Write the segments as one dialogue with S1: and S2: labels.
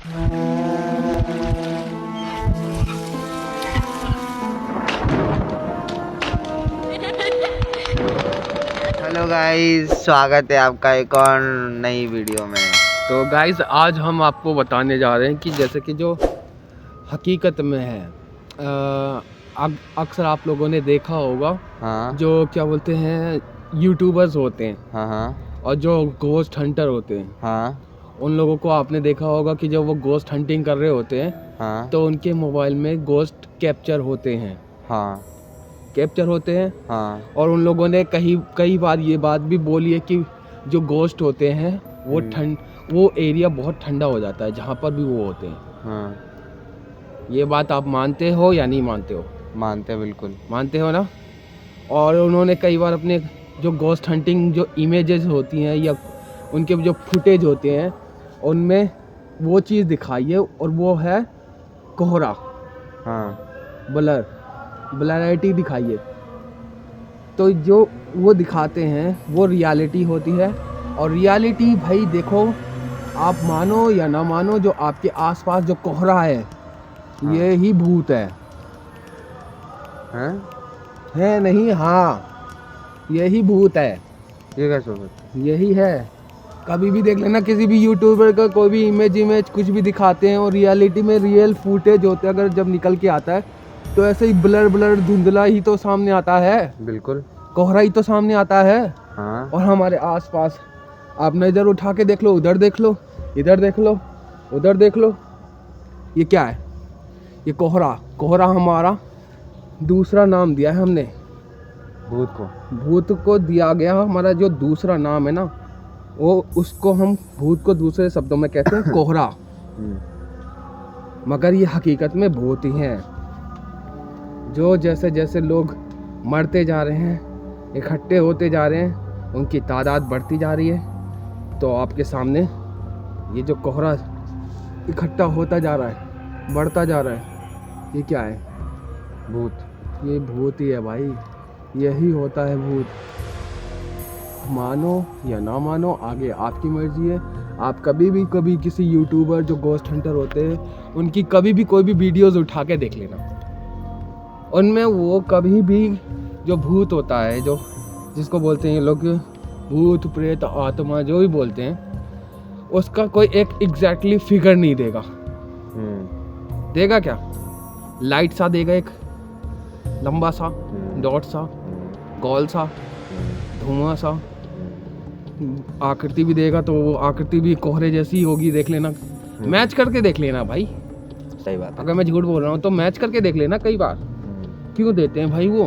S1: Hello guys, स्वागत है आपका एक और नई वीडियो में।
S2: तो गाइस आज हम आपको बताने जा रहे हैं कि जैसे कि जो हकीकत में है, अक्सर आप लोगों ने देखा होगा।
S1: हाँ
S2: जो क्या बोलते हैं, यूट्यूबर्स होते हैं
S1: हाँ हाँ
S2: और जो गोस्ट हंटर होते हैं,
S1: हाँ
S2: उन लोगों को आपने देखा होगा कि जब वो गोस्ट हंटिंग कर रहे होते हैं
S1: हाँ
S2: तो उनके मोबाइल में गोस्ट कैप्चर होते हैं
S1: हाँ हाँ
S2: और उन लोगों ने कई बार ये बात भी बोली है कि जो गोस्ट होते हैं वो एरिया बहुत ठंडा हो जाता है जहाँ पर भी वो होते हैं।
S1: हाँ।
S2: ये बात आप मानते हो या नहीं मानते हो?
S1: मानते, बिल्कुल
S2: मानते हो ना। और उन्होंने कई बार अपने जो गोस्ट हंटिंग जो इमेजेस होती हैं या उनके जो फुटेज होते हैं उनमें वो चीज़ दिखाई है और वो है कोहरा,
S1: हाँ
S2: ब्लरिटी दिखाई है। तो जो वो दिखाते हैं वो रियलिटी होती है। और रियलिटी भाई देखो, आप मानो या ना मानो, जो आपके आसपास जो कोहरा है
S1: हाँ।
S2: ये ही भूत है।
S1: हैं?
S2: है नहीं, हाँ यही भूत है,
S1: ये कैसे हो सकता
S2: यही है। कभी भी देख लेना, किसी भी यूट्यूबर का कोई भी इमेज कुछ भी दिखाते हैं और रियलिटी में रियल फुटेज होते हैं, अगर जब निकल के आता है तो ऐसे ही ब्लर धुंधला ही तो सामने आता है,
S1: बिल्कुल।
S2: कोहरा ही तो सामने आता है।
S1: हाँ
S2: और हमारे आसपास आप नज़र उठा के देख लो, उधर देख लो, इधर देख लो, उधर देख लो, ये क्या है? ये कोहरा हमारा दूसरा नाम दिया है हमने। भूत को दिया गया हमारा जो दूसरा नाम है ना, वो उसको हम भूत को दूसरे शब्दों में कहते हैं कोहरा। मगर ये हकीकत में भूत ही हैं। जो जैसे जैसे लोग मरते जा रहे हैं, इकट्ठे होते जा रहे हैं, उनकी तादाद बढ़ती जा रही है। तो आपके सामने ये जो कोहरा इकट्ठा होता जा रहा है, बढ़ता जा रहा है, ये क्या है?
S1: भूत।
S2: ये भूत ही है भाई, यही होता है भूत। मानो या ना मानो, आगे आपकी मर्जी है। आप कभी किसी यूट्यूबर जो गोस्ट हंटर होते हैं उनकी कभी भी कोई भी वीडियोस उठा के देख लेना, उनमें वो कभी भी जो भूत होता है, जो जिसको बोलते हैं ये लोग भूत प्रेत आत्मा जो भी बोलते हैं, उसका कोई एक एग्जैक्टली फिगर नहीं देगा। देगा क्या? लाइट सा देगा, एक लंबा सा डॉट सा, गोल सा, धुआं सा। आकृति भी देगा तो वो आकृति भी कोहरे जैसी होगी, देख लेना, मैच करके देख लेना भाई।
S1: सही बात है।
S2: अगर मैं झूठ बोल रहा हूँ तो मैच करके देख लेना। कई बार क्यों देते हैं भाई, वो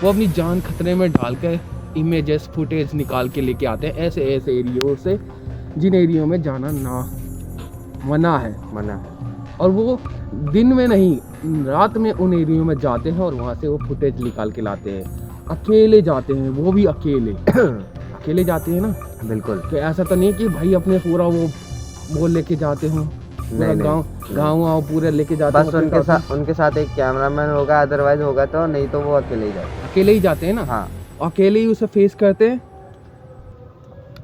S2: अपनी जान खतरे में डाल के इमेजेस फुटेज निकाल के लेके आते हैं ऐसे एरियो से जिन एरियो में जाना ना मना है। और वो दिन में नहीं, रात में उन एरियो में जाते हैं और वहाँ से वो फुटेज निकाल के लाते हैं। अकेले जाते हैं, वो भी अकेले जाते हैं ना।
S1: बिल्कुल।
S2: तो ऐसा तो नहीं कि भाई अपने पूरा वो लेके जाते हो, पूरा गाँव पूरे लेके जाते हैं।
S1: बस उनके साथ एक कैमरामैन होगा, अदरवाइज होगा तो नहीं, तो वो अकेले ही जाते
S2: हैं ना।
S1: हाँ,
S2: अकेले ही उसे फेस करते हैं।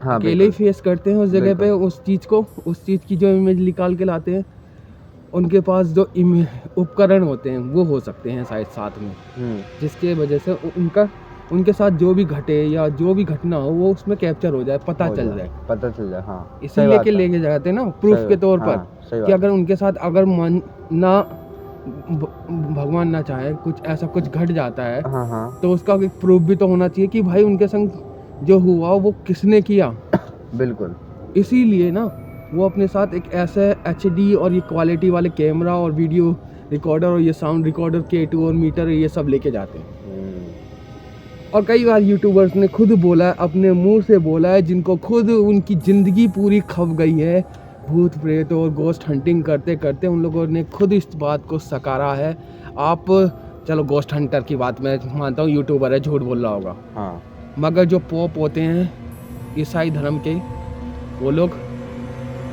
S1: हाँ,
S2: अकेले ही फेस करते हैं उस जगह पे, उस चीज़ की जो इमेज निकाल के लाते हैं। उनके पास जो उपकरण होते हैं वो हो सकते हैं शायद साथ में, जिसके वजह से उनके साथ जो भी घटे या जो भी घटना हो वो उसमें कैप्चर हो जाए, पता चल जाए।
S1: हाँ,
S2: इसीलिए लेके जाते हैं ना, प्रूफ के तौर पर। कि अगर उनके साथ अगर भगवान ना चाहे कुछ ऐसा कुछ घट जाता है, तो उसका एक प्रूफ भी तो होना चाहिए कि भाई उनके संग जो हुआ वो किसने किया।
S1: बिल्कुल।
S2: इसीलिए ना वो अपने साथ एक ऐसे HD और ये क्वालिटी वाले कैमरा और वीडियो रिकॉर्डर और ये साउंड रिकॉर्डर K2 और मीटर ये सब लेके जाते हैं। और कई बार यूट्यूबर्स ने खुद बोला है, अपने मुंह से बोला है, जिनको खुद उनकी ज़िंदगी पूरी खप गई है भूत प्रेत और गोस्ट हंटिंग करते करते, उन लोगों ने खुद इस बात को सकारा है। आप चलो गोस्ट हंटर की बात मैं मानता हूँ, यूट्यूबर है, झूठ बोल रहा होगा।
S1: हाँ।
S2: मगर जो पोप होते हैं ईसाई धर्म के, वो लोग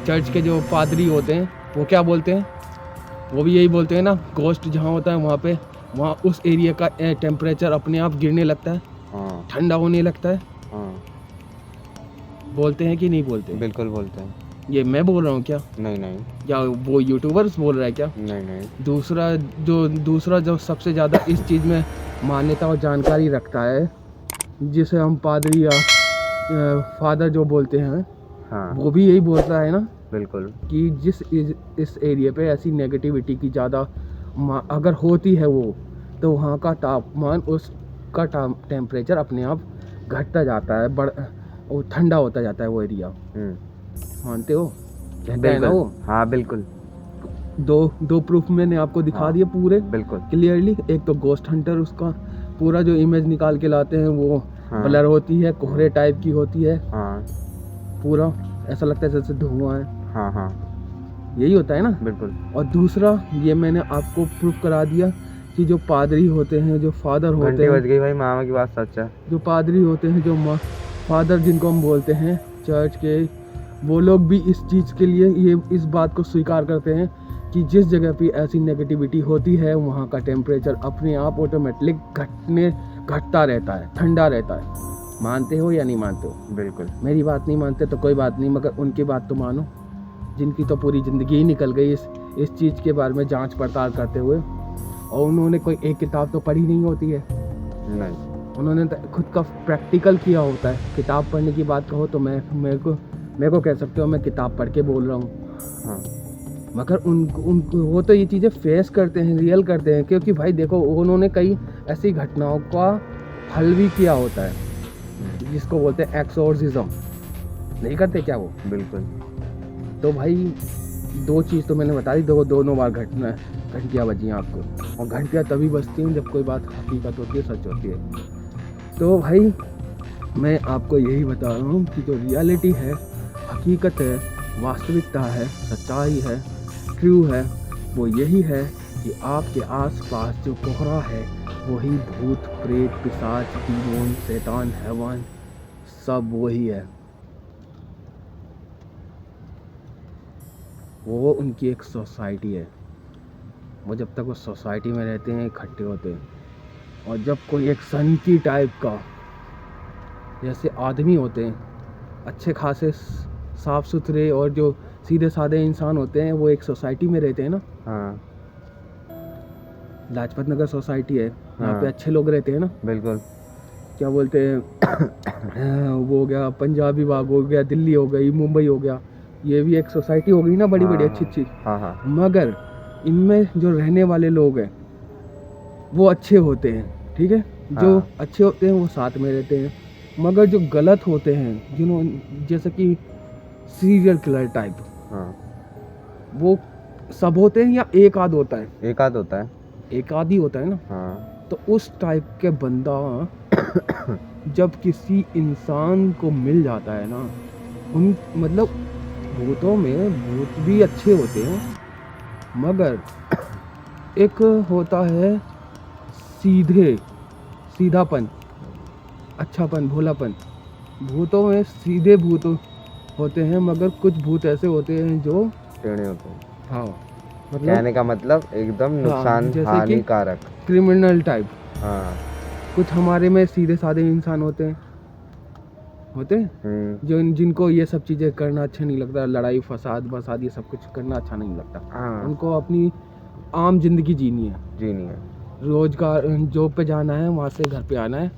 S2: चर्च के जो पादरी होते हैं वो क्या बोलते हैं? वो भी यही बोलते हैं ना, गोस्ट जहाँ होता है वहाँ उस एरिया का टेम्परेचर अपने आप गिरने लगता है, ठंडा होने लगता है। बोलते हैं कि नहीं बोलते?
S1: बिल्कुल बोलते हैं।
S2: ये मैं बोल रहा हूँ क्या,
S1: नहीं नहीं
S2: या वो यूट्यूबर्स बोल रहा है क्या?
S1: नहीं नहीं।
S2: दूसरा जो सबसे ज़्यादा इस चीज़ में मान्यता और जानकारी रखता है, जिसे हम पादरी या फादर जो बोलते हैं,
S1: हाँ
S2: वो भी यही बोलता है ना
S1: बिल्कुल।
S2: कि इस एरिया पे ऐसी नेगेटिविटी की ज़्यादा अगर होती है वो, तो वहाँ का तापमान, उसका टेम्परेचर अपने आप घटता जाता है, वो ठंडा होता जाता है वो एरिया। मानते हो? कहता है ना वो।
S1: हाँ बिल्कुल।
S2: दो प्रूफ मैंने आपको दिखा
S1: हाँ,
S2: दिए पूरे
S1: बिल्कुल।
S2: क्लियरली। एक तो गोस्ट हंटर, उसका पूरा जो इमेज निकाल के लाते हैं वो
S1: हाँ,
S2: ब्लर होती है, कोहरे टाइप की होती है,
S1: हाँ
S2: पूरा ऐसा लगता है जैसे धुआं है।
S1: हाँ हाँ
S2: यही होता है ना।
S1: बिल्कुल।
S2: और दूसरा ये मैंने आपको प्रूफ करा दिया कि जो पादरी होते हैं, जो फादर होते
S1: घंटी बज
S2: हैं,
S1: गई भाई, मामा की बात सच है।
S2: जो पादरी होते हैं, जो फादर जिनको हम बोलते हैं चर्च के, वो लोग भी इस चीज़ के लिए ये इस बात को स्वीकार करते हैं कि जिस जगह पे ऐसी नेगेटिविटी होती है वहाँ का टेम्परेचर अपने आप ऑटोमेटिक घटता रहता है, ठंडा रहता है। मानते हो या नहीं मानते हो?
S1: बिल्कुल।
S2: मेरी बात नहीं मानते तो कोई बात नहीं, मगर उनकी बात तो मानो, जिनकी तो पूरी ज़िंदगी ही निकल गई इस चीज़ के बारे में जांच पड़ताल करते हुए, और उन्होंने कोई एक किताब तो पढ़ी नहीं होती है।
S1: नहीं,
S2: उन्होंने तो खुद का प्रैक्टिकल किया होता है। किताब पढ़ने की बात कहो तो मेरे को कह सकते हो मैं किताब पढ़ के बोल रहा हूँ।
S1: हाँ
S2: मगर उनको वो तो ये चीज़ें फेस करते हैं, रियल करते हैं, क्योंकि भाई देखो उन्होंने कई ऐसी घटनाओं का हल भी किया होता है जिसको बोलते हैं एक्सोर्सिज्म। नहीं करते क्या वो?
S1: बिल्कुल।
S2: तो भाई दो चीज़ तो मैंने बता दी, दोनों बार घंटियाँ बजी हैं आपको, और घंटियाँ तभी बजती हैं जब कोई बात हकीकत होती है, सच होती है। तो भाई मैं आपको यही बता रहा हूँ कि जो रियलिटी है, हकीकत है, वास्तविकता है, सच्चाई है, ट्रू है, वो यही है कि आपके आसपास जो कोहरा है वही भूत प्रेत पिशाच डीमोन शैतान हैवान सब वही है। वो उनकी एक सोसाइटी है। वो जब तक वो सोसाइटी में रहते हैं इकट्ठे होते हैं, और जब कोई एक सनकी टाइप का जैसे आदमी होते हैं, अच्छे खासे साफ सुथरे और जो सीधे साधे इंसान होते हैं, वो एक सोसाइटी में रहते हैं ना।
S1: हाँ
S2: लाजपत नगर सोसाइटी है, यहाँ
S1: हाँ।
S2: पे अच्छे लोग रहते हैं ना।
S1: बिल्कुल।
S2: क्या बोलते हैं वो हो गया पंजाबी बाग, हो गया दिल्ली, हो गई मुंबई, हो गया, ये भी एक सोसाइटी हो गई ना, बड़ी बड़ी अच्छी अच्छी।
S1: हाँ हाँ
S2: मगर इनमें जो रहने वाले लोग हैं वो अच्छे होते हैं, ठीक है। जो
S1: हाँ।
S2: अच्छे होते हैं वो साथ में रहते हैं, मगर जो गलत होते हैं, जिन्होंने जैसे कि सीरियल किलर टाइप,
S1: हाँ
S2: वो सब होते हैं या एक आध होता है?
S1: एक आध होता है।
S2: एक आध ही होता है ना।
S1: हाँ
S2: तो उस टाइप के बंदा जब किसी इंसान को मिल जाता है ना, उन मतलब भूतों में भूत भी अच्छे होते हैं, मगर एक होता है सीधापन, अच्छापन, भोलापन। भूतों में सीधे भूत होते हैं, मगर कुछ भूत ऐसे होते हैं जो
S1: टेढ़े होते हैं।
S2: हाँ मतलब
S1: कहने का मतलब एकदम नुकसान
S2: जैसे कि
S1: हानिकारक।
S2: Criminal type.
S1: हाँ।
S2: कुछ हमारे में सीधे साधे इंसान होते हैं जो जिनको ये सब चीज़ें करना अच्छा नहीं लगता, लड़ाई फसाद ये सब कुछ करना अच्छा नहीं लगता।
S1: हाँ।
S2: उनको अपनी आम जिंदगी जीनी है, रोजगार जॉब पे जाना है, वहाँ से घर पे आना है,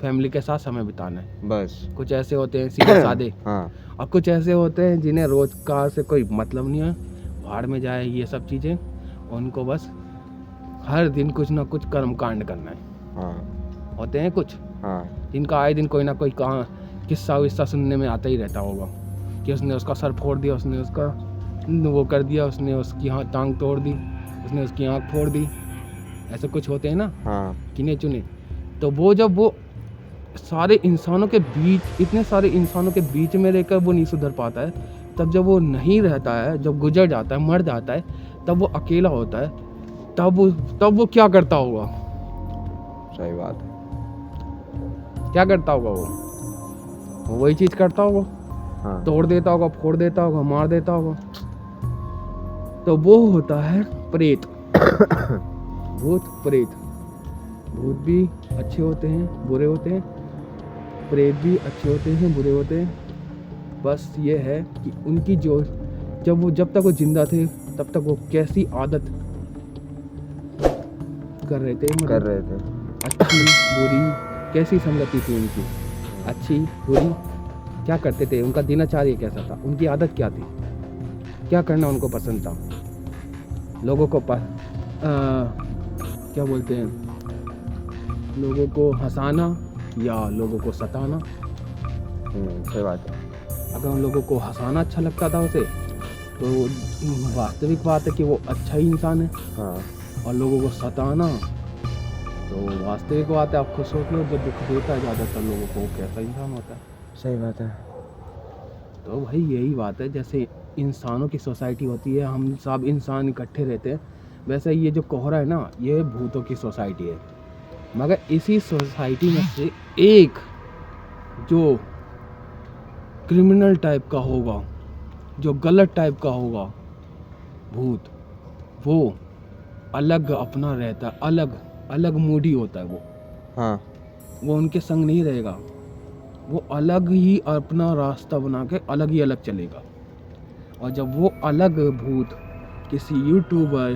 S2: फैमिली के साथ समय बिताना है, बस। कुछ ऐसे होते हैं सीधे साधे।
S1: हाँ।
S2: और कुछ ऐसे होते हैं जिन्हें रोजगार से कोई मतलब नहीं है, भाड़ में जाए ये सब चीज़ें, उनको बस हर दिन कुछ ना कुछ कर्म कांड करना है।
S1: हाँ।
S2: होते हैं कुछ जिनका आए दिन कोई ना कोई किस्सा विस्सा सुनने में आता ही रहता होगा कि उसने उसका सर फोड़ दिया, उसने उसका वो कर दिया, उसने उसकी टांग तोड़ दी, उसने उसकी आँख फोड़ दी। ऐसे कुछ होते हैं ना, गिने चुने। तो वो जब वो सारे इंसानों के बीच, इतने सारे इंसानों के बीच में रहकर वो नहीं सुधर पाता है, तब जब वो नहीं रहता है, जब गुजर जाता है, मर जाता है, तब वो अकेला होता है, तब वो क्या करता होगा?
S1: सही बात है।
S2: क्या करता होगा वो वही चीज़ करता होगा। तोड़ देता होगा, फोड़ देता होगा, मार देता होगा। तो वो होता है प्रेत। भूत प्रेत। भूत भी अच्छे होते हैं, बुरे होते हैं, प्रेत भी अच्छे होते हैं, बुरे होते हैं। बस ये है कि उनकी जो जब तक वो जिंदा थे तब तक वो कैसी आदत कर रहे थे,
S1: कर रहे थे।
S2: अच्छी बुरी कैसी संगति थी उनकी, अच्छी बुरी क्या करते थे, उनका दिनचर्या कैसा था, उनकी आदत क्या थी, क्या करना उनको पसंद था, लोगों को क्या बोलते हैं, लोगों को हंसाना या लोगों को सताना।
S1: सही बात है।
S2: अगर उन लोगों को हंसाना अच्छा लगता था उसे तो वास्तविक बात है कि वो अच्छा ही इंसान है।
S1: हाँ।
S2: और लोगों को सताना तो वास्तविक बात है, आप खुद सोच लो, जब दुख देता है ज़्यादातर लोगों को कैसा इंसान होता है।
S1: सही बात है।
S2: तो भाई यही बात है, जैसे इंसानों की सोसाइटी होती है, हम सब इंसान इकट्ठे रहते हैं, वैसे ये जो कोहरा है ना, ये भूतों की सोसाइटी है। मगर इसी सोसाइटी में से एक जो क्रिमिनल टाइप का होगा, जो गलत टाइप का होगा भूत, वो अलग अपना रहता है, अलग मूडी होता है वो।
S1: हाँ।
S2: वो उनके संग नहीं रहेगा, वो अलग ही अपना रास्ता बना के अलग ही अलग चलेगा। और जब वो अलग भूत किसी यूट्यूबर,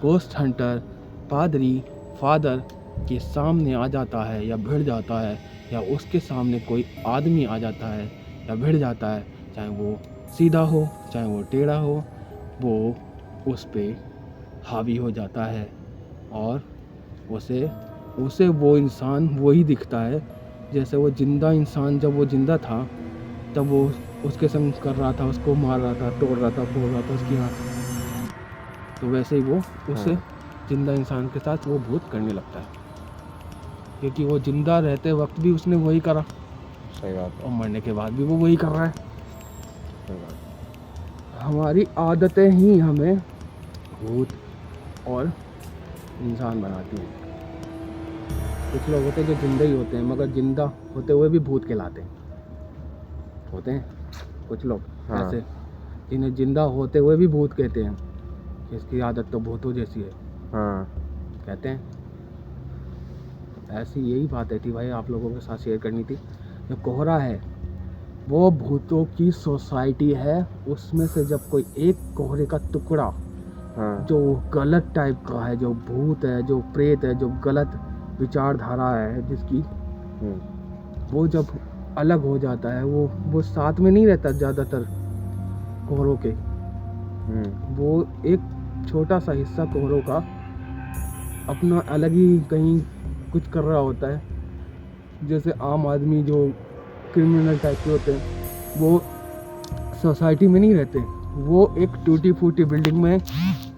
S2: गोस्ट हंटर, पादरी, फादर के सामने आ जाता है या भिड़ जाता है, या उसके सामने कोई आदमी आ जाता है या भिड़ जाता है, चाहे वो सीधा हो चाहे वो टेढ़ा हो, वो उस पे हावी हो जाता है और उसे वो इंसान वही दिखता है जैसे वो जिंदा इंसान, जब वो जिंदा था तब वो उसके संग कर रहा था, उसको मार रहा था, तोड़ रहा था, फोड़ रहा था उसकी हाथ, तो वैसे ही वो उसे जिंदा इंसान के साथ वो भूत करने लगता है, क्योंकि वो जिंदा रहते वक्त भी उसने वही करा।
S1: सही बात है।
S2: और मरने के बाद भी वो वही कर रहा है।
S1: सही बात।
S2: हमारी आदतें ही हमें भूत और इंसान बनाती हैं। कुछ लोग होते हैं जो जिंदा ही होते हैं, मगर जिंदा होते हुए भी भूत कहलाते हैं, होते हैं कुछ लोग ऐसे जिन्हें जिंदा होते हुए भी भूत कहते हैं, इसकी आदत तो भूतों जैसी है, कहते हैं। ऐसी यही बात थी भाई, आप लोगों के साथ शेयर करनी थी। जो कोहरा है वो भूतों की सोसाइटी है, उसमें से जब कोई एक कोहरे का टुकड़ा जो गलत टाइप का है, जो भूत है, जो प्रेत है, जो गलत विचारधारा है जिसकी, वो जब अलग हो जाता है, वो साथ में नहीं रहता ज़्यादातर कोहरों के, वो एक छोटा सा हिस्सा कोहरों का अपना अलग ही कहीं कुछ कर रहा होता है। जैसे आम आदमी जो क्रिमिनल टाइप के होते हैं वो सोसाइटी में नहीं रहते, वो एक टूटी फूटी बिल्डिंग में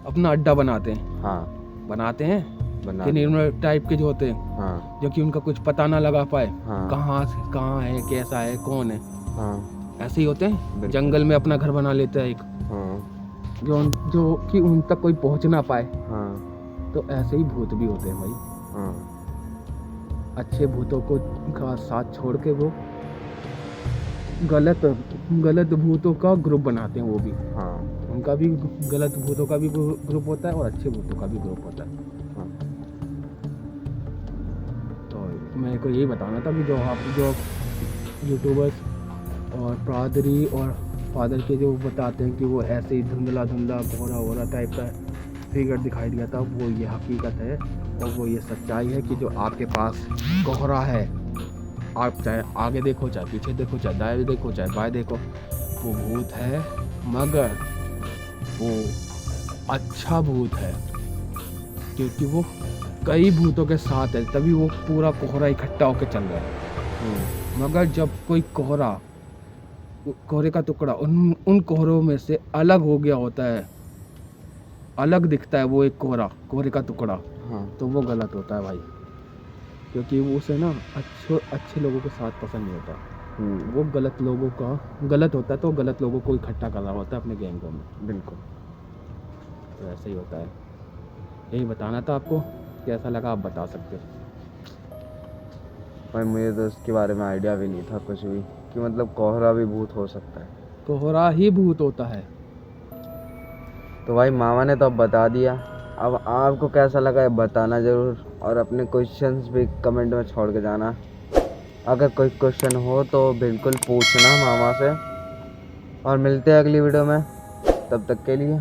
S2: अपना अड्डा बनाते हैं। बनाते हैं क्रिमिनल टाइप के जो होते हैं, जो कि उनका कुछ पता ना लगा पाए कहाँ है, कैसा है, कौन है, ऐसे ही होते हैं। जंगल में अपना घर बना लेते हैं एक, जो कि उन तक कोई पहुंच ना पाए। तो ऐसे ही भूत भी होते हैं भाई। अच्छे भूतों को का साथ छोड़ के वो गलत भूतों का ग्रुप बनाते हैं। वो भी उनका भी गलत भूतों का भी ग्रुप होता है और अच्छे भूतों का भी ग्रुप होता है। तो मेरे को यही बताना था कि जो यूट्यूबर्स और पादरी और फादर के जो बताते हैं कि वो ऐसे ही धुंधला कोहरा टाइप का फिगर दिखाई दिया था, वो ये हकीकत है और वो ये सच्चाई है कि जो आपके पास कोहरा है, आप चाहे आगे देखो, चाहे पीछे देखो, चाहे दाएं देखो, चाहे बाएं देखो, वो भूत है, मगर वो अच्छा भूत है, क्योंकि वो कई भूतों के साथ है, तभी वो पूरा कोहरा इकट्ठा होकर चल रहा है। मगर जब कोई कोहरे का टुकड़ा उन कोहरों में से अलग हो गया होता है, अलग दिखता है वो एक कोहरे का टुकड़ा, तो वो गलत होता है भाई, क्योंकि वो उसे ना अच्छे लोगों के साथ पसंद नहीं होता। वो गलत होता है, तो गलत लोगों को इकट्ठा कर रहा होता है अपने गैंगों में। बिल्कुल, तो ऐसा ही होता है। यही बताना था आपको, कैसा लगा आप बता सकते हो।
S1: भाई मुझे तो इसके बारे में आइडिया भी नहीं था कुछ भी, कि मतलब कोहरा भी भूत हो सकता है।
S2: कोहरा ही भूत होता है।
S1: तो भाई मामा ने तो अब बता दिया, अब आपको कैसा लगा बताना ज़रूर, और अपने क्वेश्चंस भी कमेंट में छोड़ के जाना। अगर कोई क्वेश्चन हो तो बिल्कुल पूछना मामा से, और मिलते हैं अगली वीडियो में, तब तक के लिए